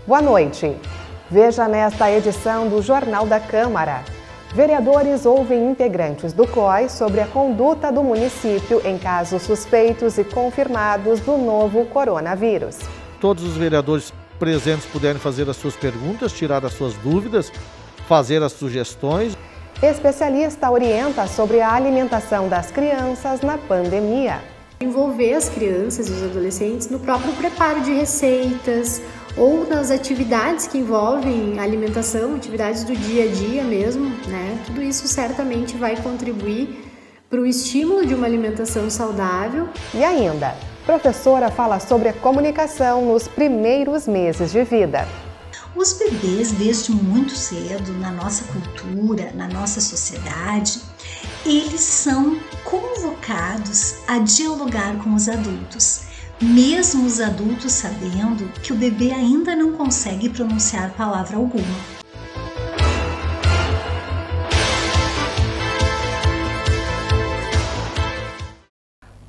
Boa noite. Veja nesta edição do Jornal da Câmara. Vereadores ouvem integrantes do COI sobre a conduta do município em casos suspeitos e confirmados do novo coronavírus. Todos os vereadores presentes puderem fazer as suas perguntas, tirar as suas dúvidas, fazer as sugestões. Especialista orienta sobre a alimentação das crianças na pandemia. Envolver as crianças e os adolescentes no próprio preparo de receitas ou nas atividades que envolvem alimentação, atividades do dia a dia mesmo, né? Tudo isso certamente vai contribuir para o estímulo de uma alimentação saudável. E ainda, professora fala sobre a comunicação nos primeiros meses de vida. Os bebês, desde muito cedo, na nossa cultura, na nossa sociedade, eles são convocados a dialogar com os adultos, mesmo os adultos sabendo que o bebê ainda não consegue pronunciar palavra alguma.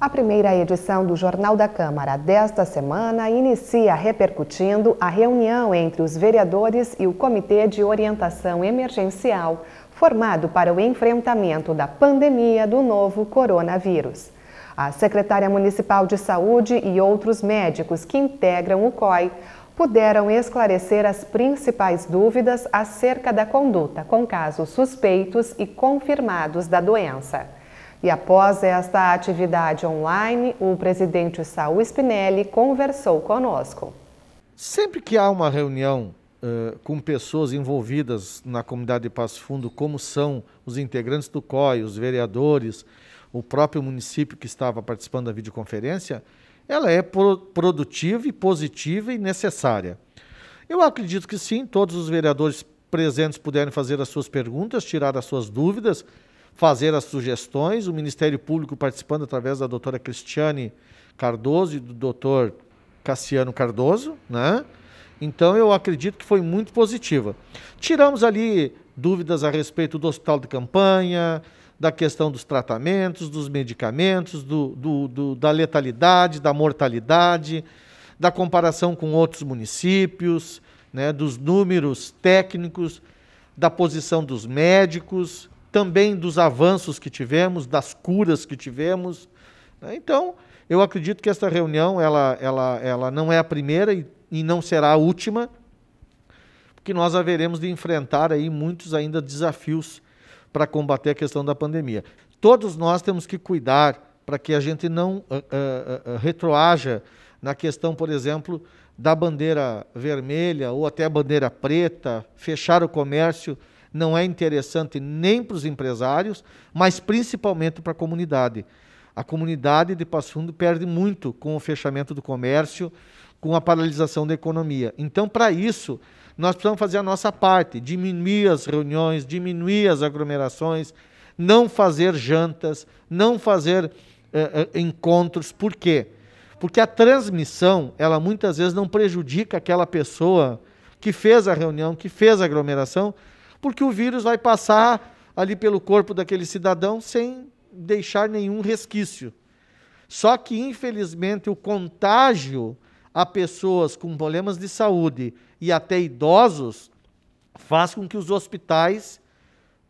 A primeira edição do Jornal da Câmara desta semana inicia repercutindo a reunião entre os vereadores e o Comitê de Orientação Emergencial, formado para o enfrentamento da pandemia do novo coronavírus. A secretária municipal de saúde e outros médicos que integram o COI puderam esclarecer as principais dúvidas acerca da conduta com casos suspeitos e confirmados da doença. E após esta atividade online, o presidente Saul Spinelli conversou conosco. Sempre que há uma reunião com pessoas envolvidas na comunidade de Passo Fundo, como são os integrantes do COI, os vereadores, o próprio município que estava participando da videoconferência, ela é produtiva e positiva e necessária. Eu acredito que sim, todos os vereadores presentes puderem fazer as suas perguntas, tirar as suas dúvidas, fazer as sugestões, o Ministério Público participando através da doutora Cristiane Cardoso e do doutor Cassiano Cardoso, né? Então eu acredito que foi muito positiva. Tiramos ali dúvidas a respeito do hospital de campanha, da questão dos tratamentos, dos medicamentos, da letalidade, da mortalidade, da comparação com outros municípios, né? Dos números técnicos, da posição dos médicos, também dos avanços que tivemos, das curas que tivemos. Então, eu acredito que esta reunião ela não é a primeira e não será a última, porque nós haveremos de enfrentar aí muitos ainda desafios para combater a questão da pandemia. Todos nós temos que cuidar para que a gente não retroaja na questão, por exemplo, da bandeira vermelha ou até a bandeira preta, fechar o comércio. Não é interessante nem para os empresários, mas principalmente para a comunidade. A comunidade de Passo Fundo perde muito com o fechamento do comércio, com a paralisação da economia. Então, para isso, nós precisamos fazer a nossa parte, diminuir as reuniões, diminuir as aglomerações, não fazer jantas, não fazer encontros. Por quê? Porque a transmissão, ela muitas vezes não prejudica aquela pessoa que fez a reunião, que fez a aglomeração, porque o vírus vai passar ali pelo corpo daquele cidadão sem deixar nenhum resquício. Só que, infelizmente, o contágio a pessoas com problemas de saúde e até idosos faz com que os hospitais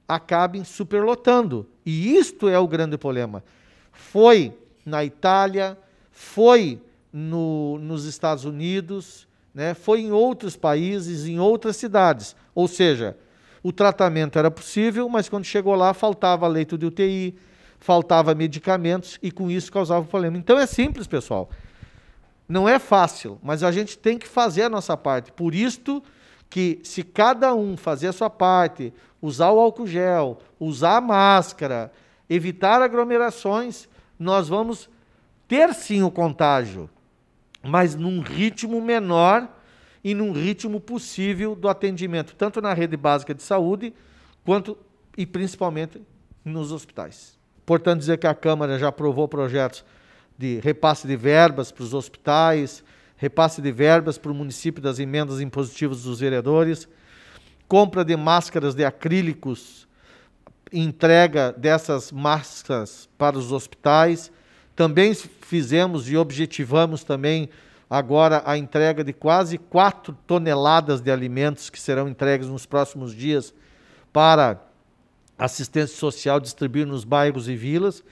acabem superlotando. E isto é o grande problema. Foi na Itália, foi nos Estados Unidos, né? Foi em outros países, em outras cidades. Ou seja, o tratamento era possível, mas quando chegou lá faltava leito de UTI, faltava medicamentos e com isso causava problema. Então é simples, pessoal. Não é fácil, mas a gente tem que fazer a nossa parte. Por isto que se cada um fazer a sua parte, usar o álcool gel, usar a máscara, evitar aglomerações, nós vamos ter sim o contágio, mas num ritmo menor e num ritmo possível do atendimento, tanto na rede básica de saúde, quanto e principalmente nos hospitais. Importante dizer que a Câmara já aprovou projetos de repasse de verbas para os hospitais, repasse de verbas para o município das emendas impositivas dos vereadores, compra de máscaras de acrílicos, entrega dessas máscaras para os hospitais. Também fizemos e objetivamos também agora a entrega de quase 4 toneladas de alimentos que serão entregues nos próximos dias para assistência social distribuir nos bairros e vilas.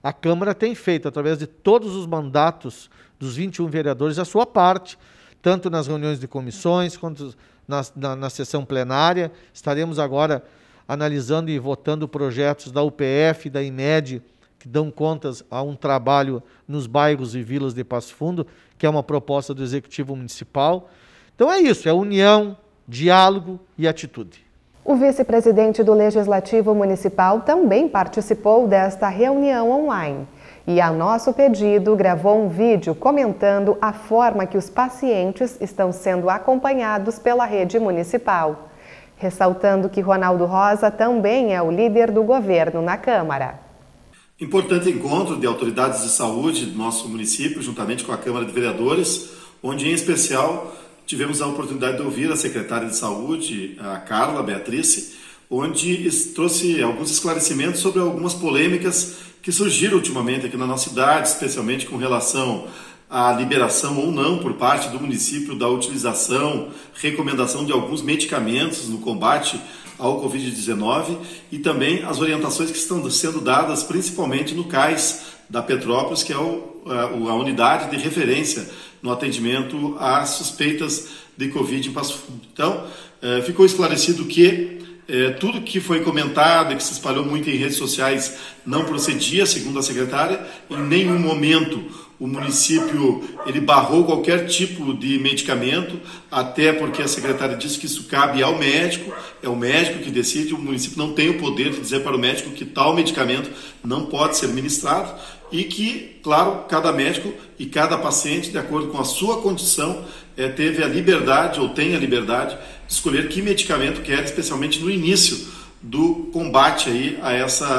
A Câmara tem feito, através de todos os mandatos dos 21 vereadores, a sua parte, tanto nas reuniões de comissões quanto na sessão plenária. Estaremos agora analisando e votando projetos da UPF, da IMED, que dão contas a um trabalho nos bairros e vilas de Passo Fundo, que é uma proposta do Executivo Municipal. Então é isso, é união, diálogo e atitude. O vice-presidente do Legislativo Municipal também participou desta reunião online e, a nosso pedido, gravou um vídeo comentando a forma que os pacientes estão sendo acompanhados pela rede municipal, ressaltando que Ronaldo Rosa também é o líder do governo na Câmara. Importante encontro de autoridades de saúde do nosso município, juntamente com a Câmara de Vereadores, onde, em especial, tivemos a oportunidade de ouvir a secretária de Saúde, a Carla Beatrice, onde trouxe alguns esclarecimentos sobre algumas polêmicas que surgiram ultimamente aqui na nossa cidade, especialmente com relação à liberação ou não por parte do município da utilização, recomendação de alguns medicamentos no combate ao Covid-19 e também as orientações que estão sendo dadas principalmente no CAIS da Petrópolis, que é a unidade de referência no atendimento às suspeitas de Covid em Passo Fundo. Então, ficou esclarecido que tudo que foi comentado e que se espalhou muito em redes sociais não procedia, segundo a secretária. Em nenhum momento o município ele barrou qualquer tipo de medicamento, até porque a secretária disse que isso cabe ao médico, é o médico que decide, o município não tem o poder de dizer para o médico que tal medicamento não pode ser ministrado e que, claro, cada médico e cada paciente, de acordo com a sua condição, teve a liberdade ou tem a liberdade de escolher que medicamento quer, especialmente no início do combate aí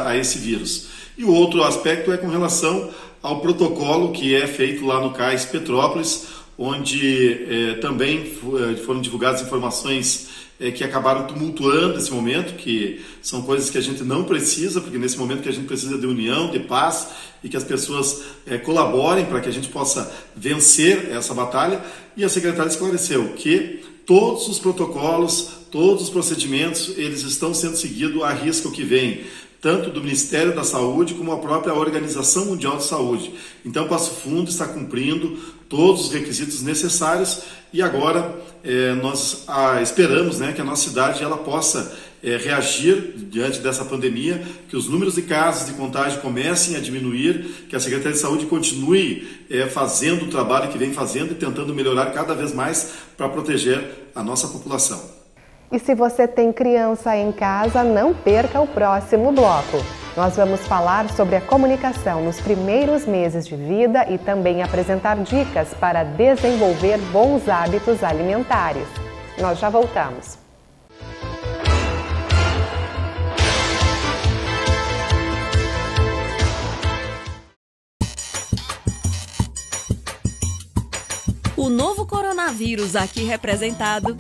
a esse vírus. E o outro aspecto é com relação ao protocolo que é feito lá no CAIS Petrópolis, onde também foram divulgadas informações que acabaram tumultuando esse momento, que são coisas que a gente não precisa, porque nesse momento que a gente precisa de união, de paz, e que as pessoas colaborem para que a gente possa vencer essa batalha. E a secretária esclareceu que todos os protocolos, todos os procedimentos, eles estão sendo seguidos à risca o que vem, tanto do Ministério da Saúde como a própria Organização Mundial de Saúde. Então, Passo Fundo está cumprindo todos os requisitos necessários e agora nós esperamos que a nossa cidade ela possa reagir diante dessa pandemia, que os números de casos de contágio comecem a diminuir, que a Secretaria de Saúde continue fazendo o trabalho que vem fazendo e tentando melhorar cada vez mais para proteger a nossa população. E se você tem criança em casa, não perca o próximo bloco. Nós vamos falar sobre a comunicação nos primeiros meses de vida e também apresentar dicas para desenvolver bons hábitos alimentares. Nós já voltamos. O novo coronavírus aqui representado.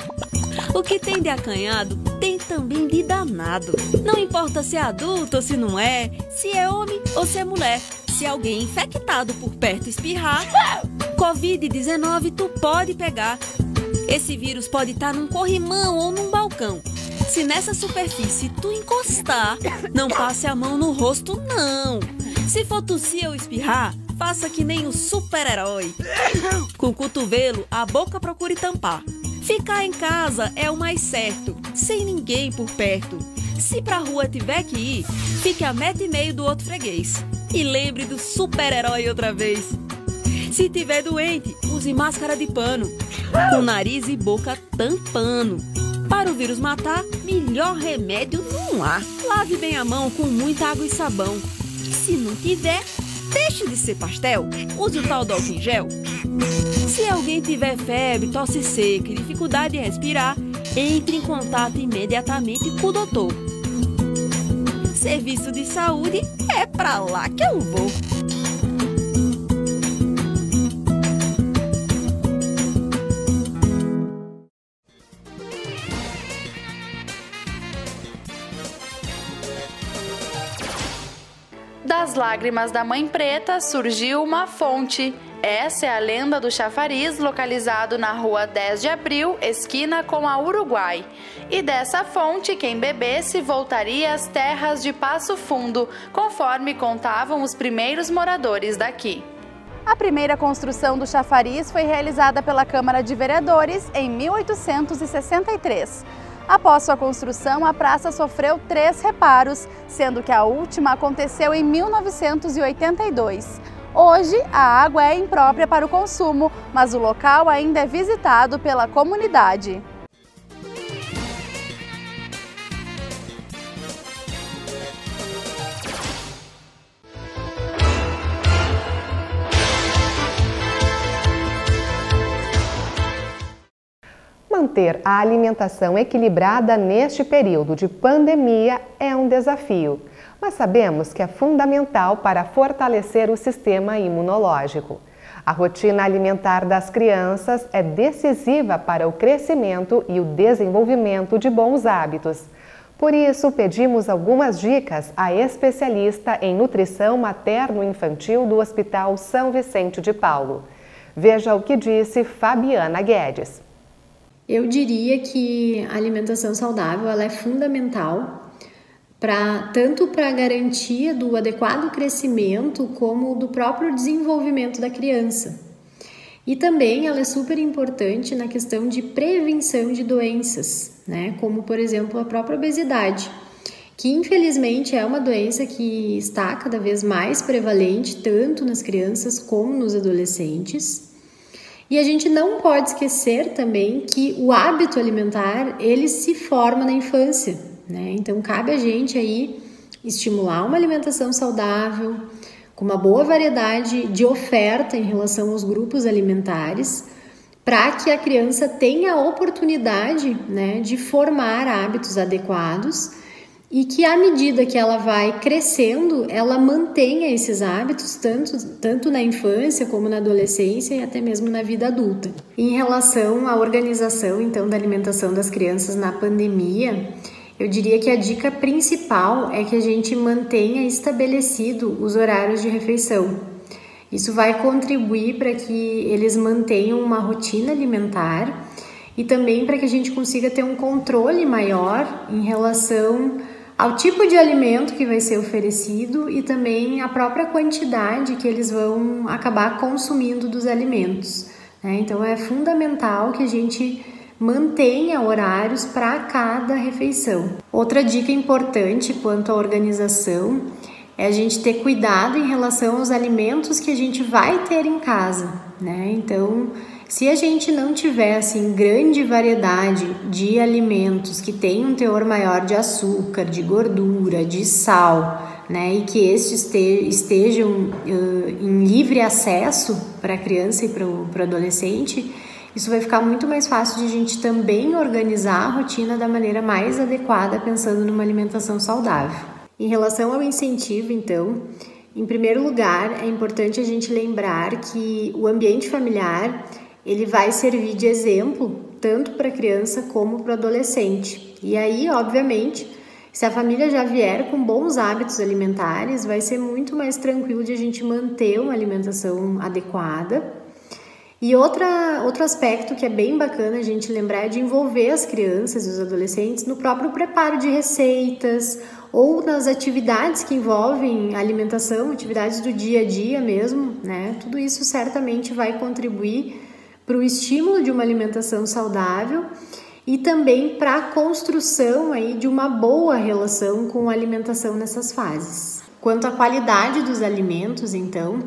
O que tem de acanhado, tem também de danado. Não importa se é adulto ou se não é, se é homem ou se é mulher. Se alguém infectado por perto espirrar, Covid-19 tu pode pegar. Esse vírus pode estar num corrimão ou num balcão. Se nessa superfície tu encostar, não passe a mão no rosto não. Se for tossir ou espirrar, faça que nem o super-herói. Com o cotovelo, a boca procure tampar. Ficar em casa é o mais certo, sem ninguém por perto. Se pra rua tiver que ir, fique a 1,5 metro do outro freguês. E lembre do super-herói outra vez. Se tiver doente, use máscara de pano, com nariz e boca tampando. Para o vírus matar, melhor remédio não há. Lave bem a mão com muita água e sabão. E se não tiver, deixe de ser pastel, use o tal do álcool em gel. Se alguém tiver febre, tosse seca e dificuldade de respirar, entre em contato imediatamente com o doutor. Serviço de saúde é pra lá que eu vou. Das lágrimas da Mãe Preta surgiu uma fonte. Essa é a lenda do chafariz, localizado na rua 10 de abril, esquina com a Uruguai. E dessa fonte, quem bebesse voltaria às terras de Passo Fundo, conforme contavam os primeiros moradores daqui. A primeira construção do chafariz foi realizada pela Câmara de Vereadores em 1863. Após sua construção, a praça sofreu 3 reparos, sendo que a última aconteceu em 1982. Hoje, a água é imprópria para o consumo, mas o local ainda é visitado pela comunidade. Manter a alimentação equilibrada neste período de pandemia é um desafio, mas sabemos que é fundamental para fortalecer o sistema imunológico. A rotina alimentar das crianças é decisiva para o crescimento e o desenvolvimento de bons hábitos. Por isso, pedimos algumas dicas à especialista em nutrição materno-infantil do Hospital São Vicente de Paulo. Veja o que disse Fabiana Guedes. Eu diria que a alimentação saudável ela é fundamental tanto para a garantia do adequado crescimento como do próprio desenvolvimento da criança. E também ela é super importante na questão de prevenção de doenças, né? Como por exemplo a própria obesidade, que infelizmente é uma doença que está cada vez mais prevalente tanto nas crianças como nos adolescentes. E a gente não pode esquecer também que o hábito alimentar, ele se forma na infância, né? Então, cabe a gente aí estimular uma alimentação saudável, com uma boa variedade de oferta em relação aos grupos alimentares, para que a criança tenha a oportunidade, né, de formar hábitos adequados e que à medida que ela vai crescendo, ela mantenha esses hábitos tanto na infância como na adolescência e até mesmo na vida adulta. Em relação à organização então da alimentação das crianças na pandemia, eu diria que a dica principal é que a gente mantenha estabelecido os horários de refeição. Isso vai contribuir para que eles mantenham uma rotina alimentar e também para que a gente consiga ter um controle maior em relação ao tipo de alimento que vai ser oferecido e também a própria quantidade que eles vão acabar consumindo dos alimentos, né? Então é fundamental que a gente mantenha horários para cada refeição. Outra dica importante quanto à organização é a gente ter cuidado em relação aos alimentos que a gente vai ter em casa, né? Então, se a gente não tiver assim grande variedade de alimentos que tenham um teor maior de açúcar, de gordura, de sal, né, e que estes estejam em livre acesso para a criança e para o adolescente, isso vai ficar muito mais fácil de a gente também organizar a rotina da maneira mais adequada, pensando numa alimentação saudável. Em relação ao incentivo, então, em primeiro lugar, é importante a gente lembrar que o ambiente familiar ele vai servir de exemplo tanto para a criança como para o adolescente. E aí, obviamente, se a família já vier com bons hábitos alimentares, vai ser muito mais tranquilo de a gente manter uma alimentação adequada. E outro aspecto que é bem bacana a gente lembrar é de envolver as crianças e os adolescentes no próprio preparo de receitas ou nas atividades que envolvem alimentação, atividades do dia a dia mesmo, né? Tudo isso certamente vai contribuir para o estímulo de uma alimentação saudável e também para a construção aí de uma boa relação com a alimentação nessas fases. Quanto à qualidade dos alimentos, então,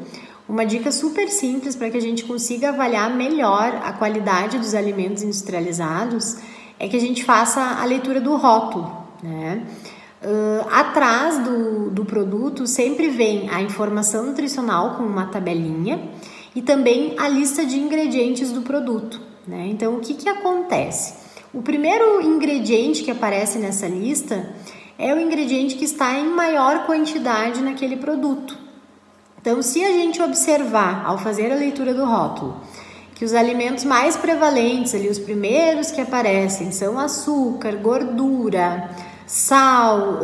uma dica super simples para que a gente consiga avaliar melhor a qualidade dos alimentos industrializados é que a gente faça a leitura do rótulo, né? Atrás do produto sempre vem a informação nutricional com uma tabelinha e também a lista de ingredientes do produto, né? Então, o que acontece? O primeiro ingrediente que aparece nessa lista é o ingrediente que está em maior quantidade naquele produto. Então, se a gente observar, ao fazer a leitura do rótulo, que os alimentos mais prevalentes, ali, os primeiros que aparecem, são açúcar, gordura, sal,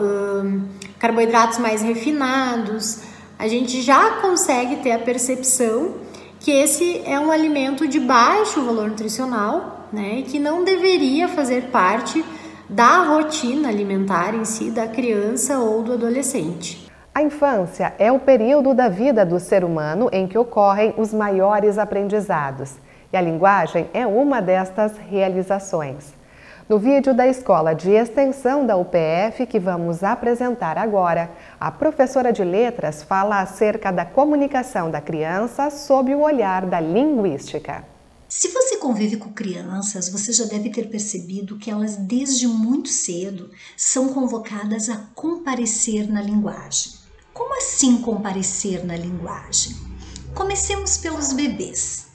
carboidratos mais refinados, a gente já consegue ter a percepção que esse é um alimento de baixo valor nutricional, né, e que não deveria fazer parte da rotina alimentar em si da criança ou do adolescente. A infância é o período da vida do ser humano em que ocorrem os maiores aprendizados, e a linguagem é uma destas realizações. No vídeo da Escola de Extensão da UPF que vamos apresentar agora, a professora de letras fala acerca da comunicação da criança sob o olhar da linguística. Se você convive com crianças, você já deve ter percebido que elas desde muito cedo são convocadas a comparecer na linguagem. Como assim comparecer na linguagem? Comecemos pelos bebês.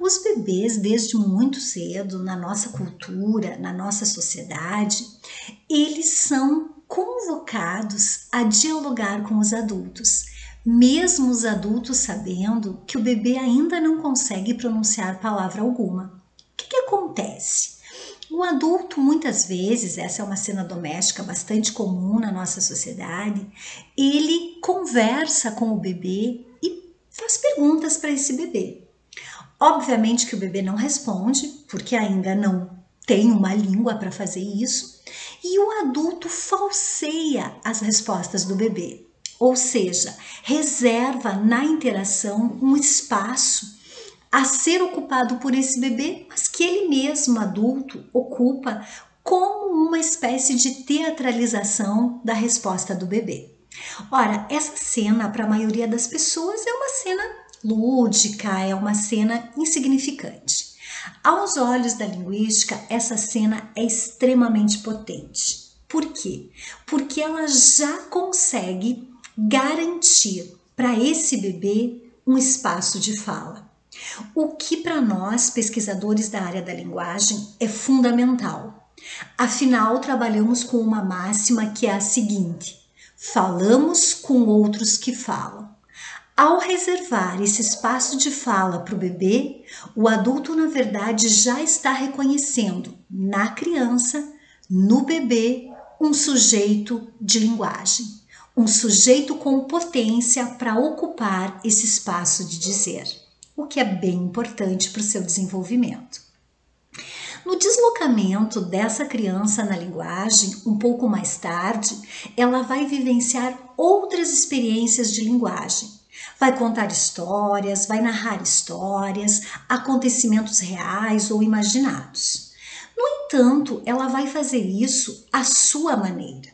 Os bebês, desde muito cedo, na nossa cultura, na nossa sociedade, eles são convocados a dialogar com os adultos, mesmo os adultos sabendo que o bebê ainda não consegue pronunciar palavra alguma. O que acontece? O adulto, muitas vezes, essa é uma cena doméstica bastante comum na nossa sociedade, ele conversa com o bebê e faz perguntas para esse bebê. Obviamente que o bebê não responde, porque ainda não tem uma língua para fazer isso, e o adulto falseia as respostas do bebê, ou seja, reserva na interação um espaço a ser ocupado por esse bebê, mas que ele mesmo, adulto, ocupa como uma espécie de teatralização da resposta do bebê. Ora, essa cena, para a maioria das pessoas, é uma cena lúdica, é uma cena insignificante. Aos olhos da linguística, essa cena é extremamente potente. Por quê? Porque ela já consegue garantir para esse bebê um espaço de fala. O que para nós, pesquisadores da área da linguagem, é fundamental. Afinal, trabalhamos com uma máxima que é a seguinte: falamos com outros que falam. Ao reservar esse espaço de fala para o bebê, o adulto, na verdade, já está reconhecendo na criança, no bebê, um sujeito de linguagem, um sujeito com potência para ocupar esse espaço de dizer, o que é bem importante para o seu desenvolvimento. No deslocamento dessa criança na linguagem, um pouco mais tarde, ela vai vivenciar outras experiências de linguagem. Vai contar histórias, vai narrar histórias, acontecimentos reais ou imaginados. No entanto, ela vai fazer isso à sua maneira.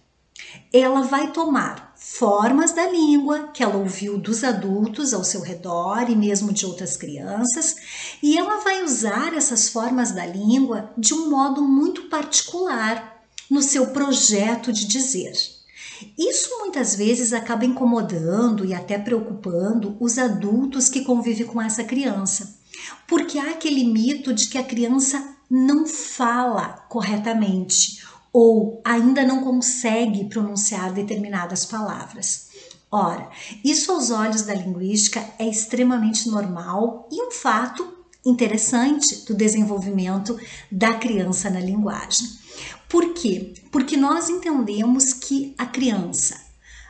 Ela vai tomar formas da língua que ela ouviu dos adultos ao seu redor e mesmo de outras crianças, e ela vai usar essas formas da língua de um modo muito particular no seu projeto de dizer. Isso muitas vezes acaba incomodando e até preocupando os adultos que convivem com essa criança, porque há aquele mito de que a criança não fala corretamente ou ainda não consegue pronunciar determinadas palavras. Ora, isso aos olhos da linguística é extremamente normal e um fato interessante do desenvolvimento da criança na linguagem. Por quê? Porque nós entendemos que a criança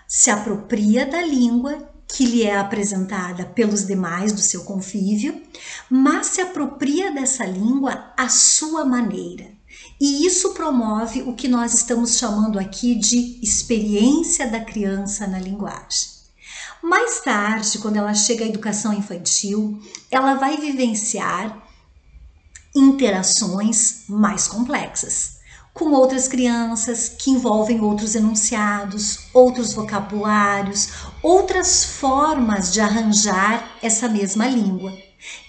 se apropria da língua que lhe é apresentada pelos demais do seu convívio, mas se apropria dessa língua à sua maneira. E isso promove o que nós estamos chamando aqui de experiência da criança na linguagem. Mais tarde, quando ela chega à educação infantil, ela vai vivenciar interações mais complexas com outras crianças, que envolvem outros enunciados, outros vocabulários, outras formas de arranjar essa mesma língua.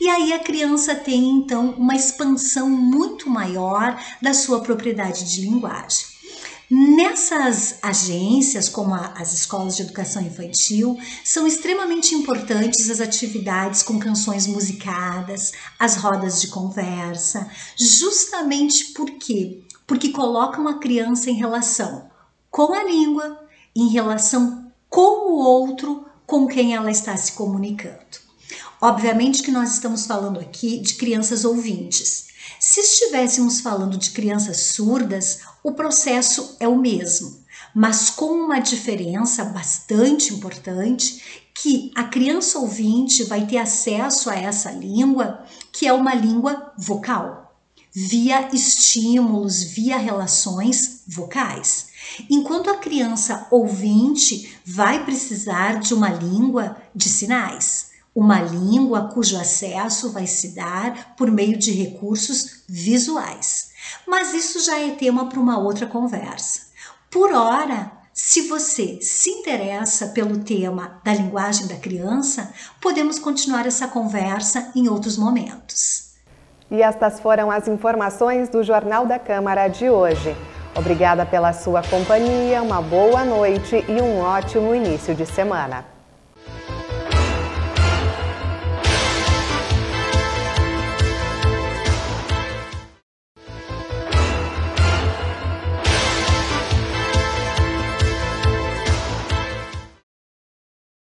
E aí a criança tem então uma expansão muito maior da sua propriedade de linguagem. Nessas agências, como as escolas de educação infantil, são extremamente importantes as atividades com canções musicadas, as rodas de conversa, justamente porque colocam a criança em relação com a língua, em relação com o outro com quem ela está se comunicando. Obviamente que nós estamos falando aqui de crianças ouvintes. Se estivéssemos falando de crianças surdas, o processo é o mesmo, mas com uma diferença bastante importante, que a criança ouvinte vai ter acesso a essa língua, que é uma língua vocal, via estímulos, via relações vocais. Enquanto a criança ouvinte vai precisar de uma língua de sinais, uma língua cujo acesso vai se dar por meio de recursos visuais. Mas isso já é tema para uma outra conversa. Por ora, se você se interessa pelo tema da linguagem da criança, podemos continuar essa conversa em outros momentos. E estas foram as informações do Jornal da Câmara de hoje. Obrigada pela sua companhia, uma boa noite e um ótimo início de semana.